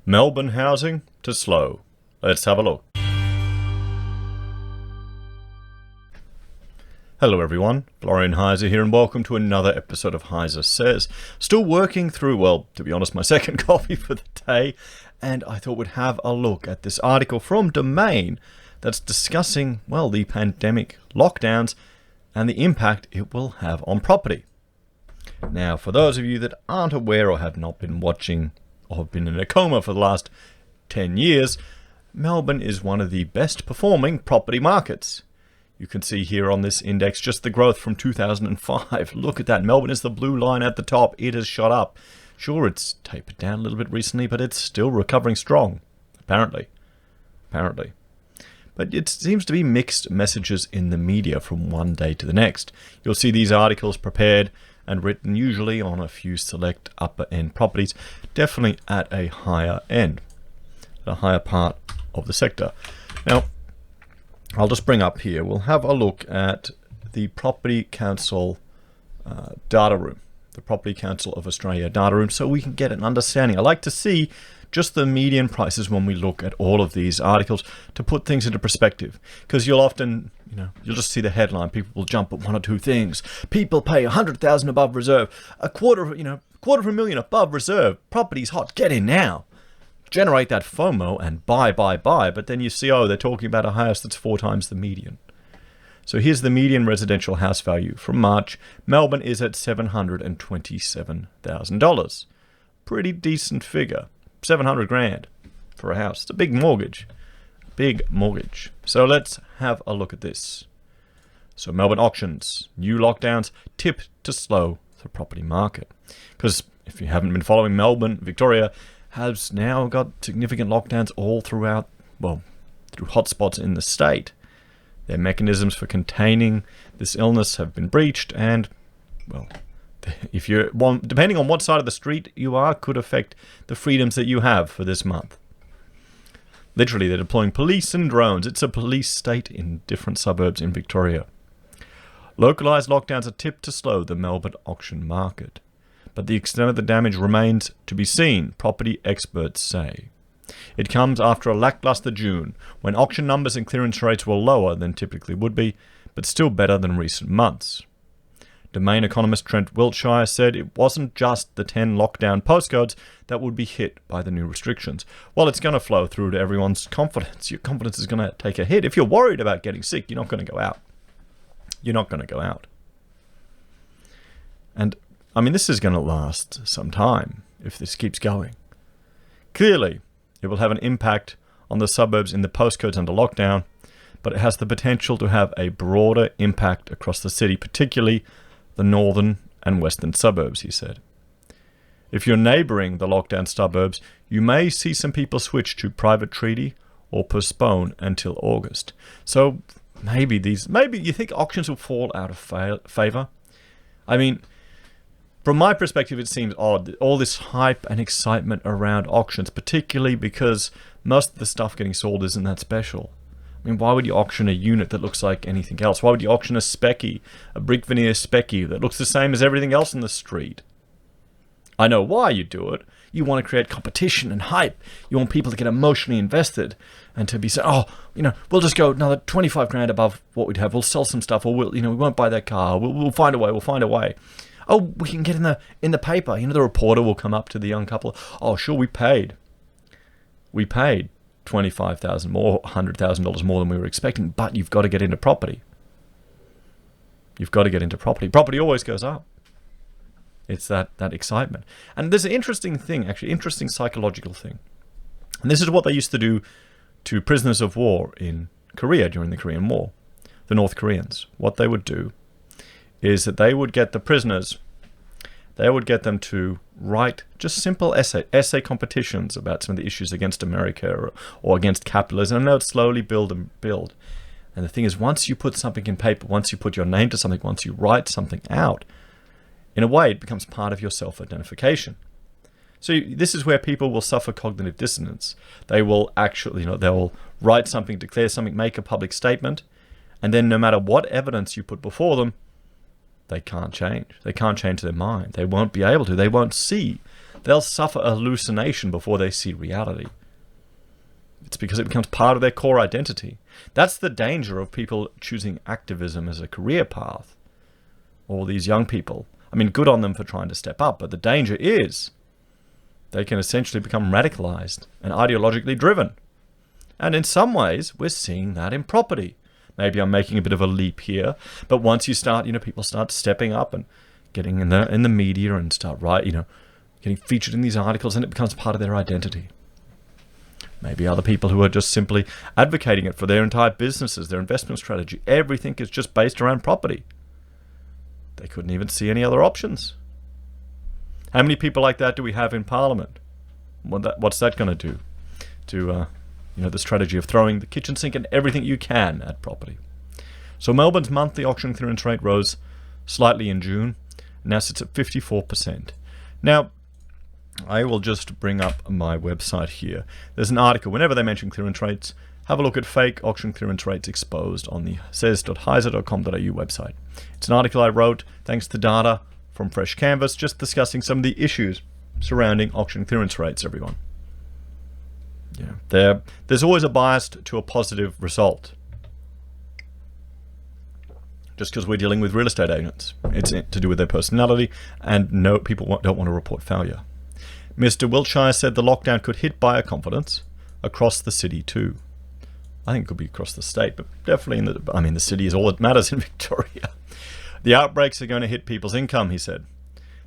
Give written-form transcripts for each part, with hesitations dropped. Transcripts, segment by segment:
Melbourne housing to slow. Let's have a look. Hello everyone, Florian.Heise here and welcome to another episode of HeiseSays. Still working through, well, to be honest, my second coffee for the day, and I thought we'd have a look at this article from Domain that's discussing, well, the pandemic lockdowns and the impact it will have on property. Now, for those of you that aren't aware or have not been watching or have been in a coma for the last 10 years, Melbourne is one of the best performing property markets. You can see here on this index just the growth from 2005. Look at that. Melbourne is the blue line at the top. It has shot up. Sure, it's tapered down a little bit recently, but it's still recovering strong, apparently. But it seems to be mixed messages in the media from one day to the next. You'll see these articles prepared and written usually on a few select upper end properties, definitely at a higher end, a higher part of the sector. Now, I'll just bring up here, we'll have a look at the Property Council data room, the Property Council of Australia data room, so we can get an understanding. I like to see just the median prices when we look at all of these articles to put things into perspective, because you'll often, you'll just see the headline. People will jump at one or two things. People pay 100,000 above reserve, a quarter of a million above reserve. Property's hot. Get in now. Generate that FOMO and buy. But then you see, they're talking about a house that's 4 times the median. So here's the median residential house value from March. Melbourne is at $727,000. Pretty decent figure. 700 grand for a house. It's a big mortgage. So let's have a look at this. So Melbourne auctions, new lockdowns, tip to slow the property market. Because if you haven't been following, Melbourne, Victoria has now got significant lockdowns all throughout, through hotspots in the state. Their mechanisms for containing this illness have been breached, and, if you're depending on what side of the street you are, could affect the freedoms that you have for this month. Literally, they're deploying police and drones. It's a police state in different suburbs in Victoria. Localised lockdowns are tipped to slow the Melbourne auction market, but the extent of the damage remains to be seen, property experts say. It comes after a lackluster June, when auction numbers and clearance rates were lower than typically would be, but still better than recent months. Domain economist Trent Wiltshire said it wasn't just the 10 lockdown postcodes that would be hit by the new restrictions. Well, it's going to flow through to everyone's confidence. Your confidence is going to take a hit. If you're worried about getting sick, you're not going to go out. And, this is going to last some time if this keeps going. Clearly, it will have an impact on the suburbs in the postcodes under lockdown, but it has the potential to have a broader impact across the city, particularly the northern and western suburbs, he said. If you're neighbouring the lockdown suburbs, you may see some people switch to private treaty or postpone until August. So maybe you think auctions will fall out of favour? From my perspective, it seems odd, all this hype and excitement around auctions, particularly because most of the stuff getting sold isn't that special. Why would you auction a unit that looks like anything else? Why would you auction a brick veneer specky that looks the same as everything else in the street? I know why you do it. You want to create competition and hype. You want people to get emotionally invested and to be saying, we'll just go another 25 grand above what we'd have. We'll sell some stuff, or we won't buy that car. We'll find a way. Oh, we can get in the paper. The reporter will come up to the young couple. Oh, sure, we paid $25,000 more, $100,000 more than we were expecting, but you've got to get into property. Property always goes up. It's that excitement. And there's an interesting psychological thing. And this is what they used to do to prisoners of war in Korea during the Korean War. The North Koreans. What they would do is that they would get the prisoners, they would get them to write just simple essay competitions about some of the issues against America or against capitalism, and they would slowly build. And the thing is, once you put something in paper, once you put your name to something, once you write something out, in a way, it becomes part of your self-identification. So this is where people will suffer cognitive dissonance. They will actually, they'll write something, declare something, make a public statement, and then no matter what evidence you put before them, they can't change. They can't change their mind. They won't be able to. They won't see they'll suffer a hallucination before they see reality. It's because it becomes part of their core identity. That's the danger of people choosing activism as a career path. All these young people. I mean, good on them for trying to step up, but the danger is they can essentially become radicalized and ideologically driven. And in some ways, we're seeing that in property. Maybe I'm making a bit of a leap here, but once you start, people start stepping up and getting in the media and start getting featured in these articles, and it becomes part of their identity. Maybe other people who are just simply advocating it for their entire businesses, their investment strategy. Everything is just based around property. They couldn't even see any other options. How many people like that do we have in Parliament? What's that going to do to the strategy of throwing the kitchen sink and everything you can at property? So Melbourne's monthly auction clearance rate rose slightly in June, and now sits at 54%. Now, I will just bring up my website here. There's an article, whenever they mention clearance rates, have a look at fake auction clearance rates exposed on the says.heise.com.au website. It's an article I wrote thanks to data from Fresh Canvas, just discussing some of the issues surrounding auction clearance rates, everyone. Yeah, there's always a bias to a positive result. Just because we're dealing with real estate agents. It's to do with their personality, and no, people don't want to report failure. Mr. Wiltshire said the lockdown could hit buyer confidence across the city too. I think it could be across the state, but definitely the city is all that matters in Victoria. The outbreaks are going to hit people's income, he said.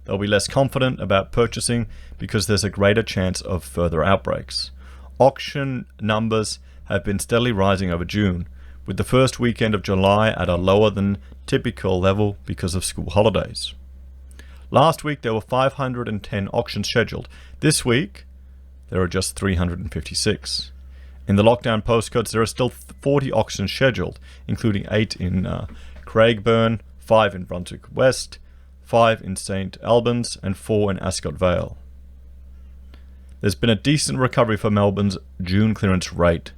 They'll be less confident about purchasing because there's a greater chance of further outbreaks. Auction numbers have been steadily rising over June, with the first weekend of July at a lower than typical level because of school holidays. Last week there were 510 auctions scheduled. This week there are just 356. In the lockdown postcodes there are still 40 auctions scheduled, including 8 in Craigburn, 5 in Brunswick West, 5 in St Albans, and 4 in Ascot Vale. There's been a decent recovery for Melbourne's June clearance rate.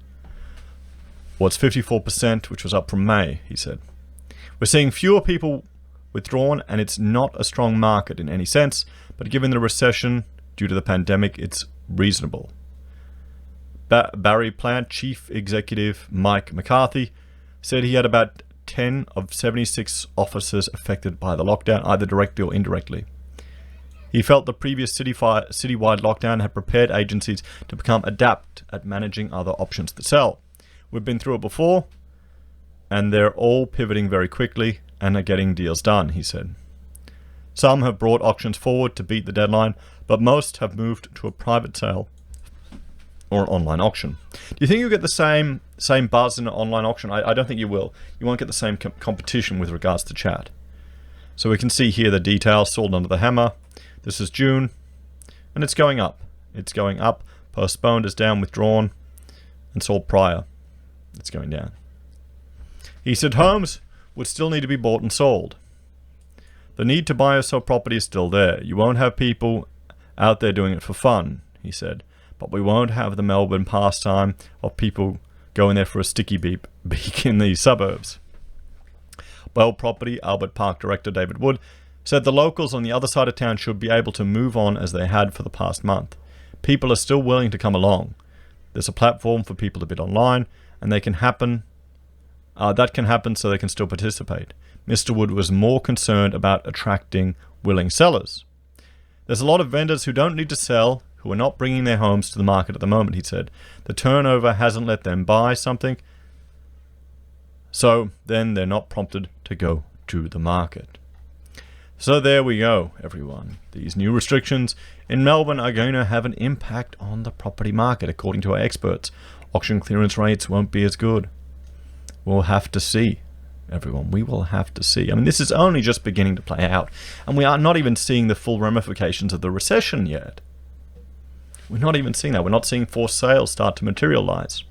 Well, it's 54%, which was up from May, he said. We're seeing fewer people withdrawn, and it's not a strong market in any sense, but given the recession due to the pandemic, it's reasonable. Barry Plant Chief Executive Mike McCarthy said he had about 10 of 76 offices affected by the lockdown, either directly or indirectly. He felt the previous citywide lockdown had prepared agencies to become adept at managing other options to sell. We've been through it before, and they're all pivoting very quickly and are getting deals done, he said. Some have brought auctions forward to beat the deadline, but most have moved to a private sale or an online auction. Do you think you'll get the same buzz in an online auction? I don't think you will. You won't get the same competition with regards to chat. So we can see here the details sold under the hammer. This is June, and it's going up. It's going up. Postponed is down, withdrawn, and sold prior. It's going down. He said homes would still need to be bought and sold. The need to buy or sell property is still there. You won't have people out there doing it for fun, he said, but we won't have the Melbourne pastime of people going there for a sticky beak in the suburbs. Bell Property Albert Park director David Wood said the locals on the other side of town should be able to move on as they had for the past month. People are still willing to come along. There's a platform for people to bid online, and that can happen so they can still participate. Mr. Wood was more concerned about attracting willing sellers. There's a lot of vendors who don't need to sell, who are not bringing their homes to the market at the moment, he said. The turnover hasn't let them buy something, so then they're not prompted to go to the market. So there we go, everyone. These new restrictions in Melbourne are going to have an impact on the property market, according to our experts. Auction clearance rates won't be as good. We'll have to see, everyone. We will have to see. I mean, this is only just beginning to play out, and we are not even seeing the full ramifications of the recession yet. We're not even seeing that. We're not seeing forced sales start to materialize.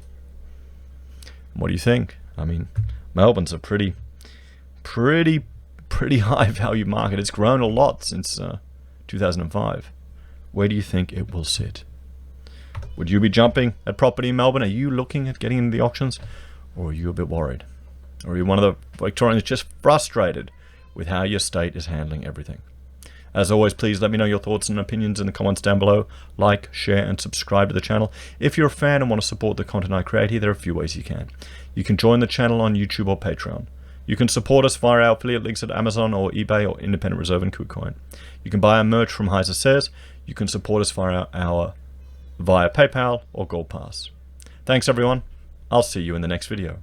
What do you think? I mean, Melbourne's a pretty high value market. It's grown a lot since 2005. Where do you think it will sit? Would you be jumping at property in Melbourne? Are you looking at getting into the auctions? Or are you a bit worried? Or are you one of the Victorians just frustrated with how your state is handling everything? As always, please let me know your thoughts and opinions in the comments down below. Like, share, and subscribe to the channel. If you're a fan and want to support the content I create here, there are a few ways you can. You can join the channel on YouTube or Patreon. You can support us via our affiliate links at Amazon or eBay or Independent Reserve and Kucoin. You can buy our merch from HeiseSays. You can support us via PayPal or Gold Pass. Thanks everyone. I'll see you in the next video.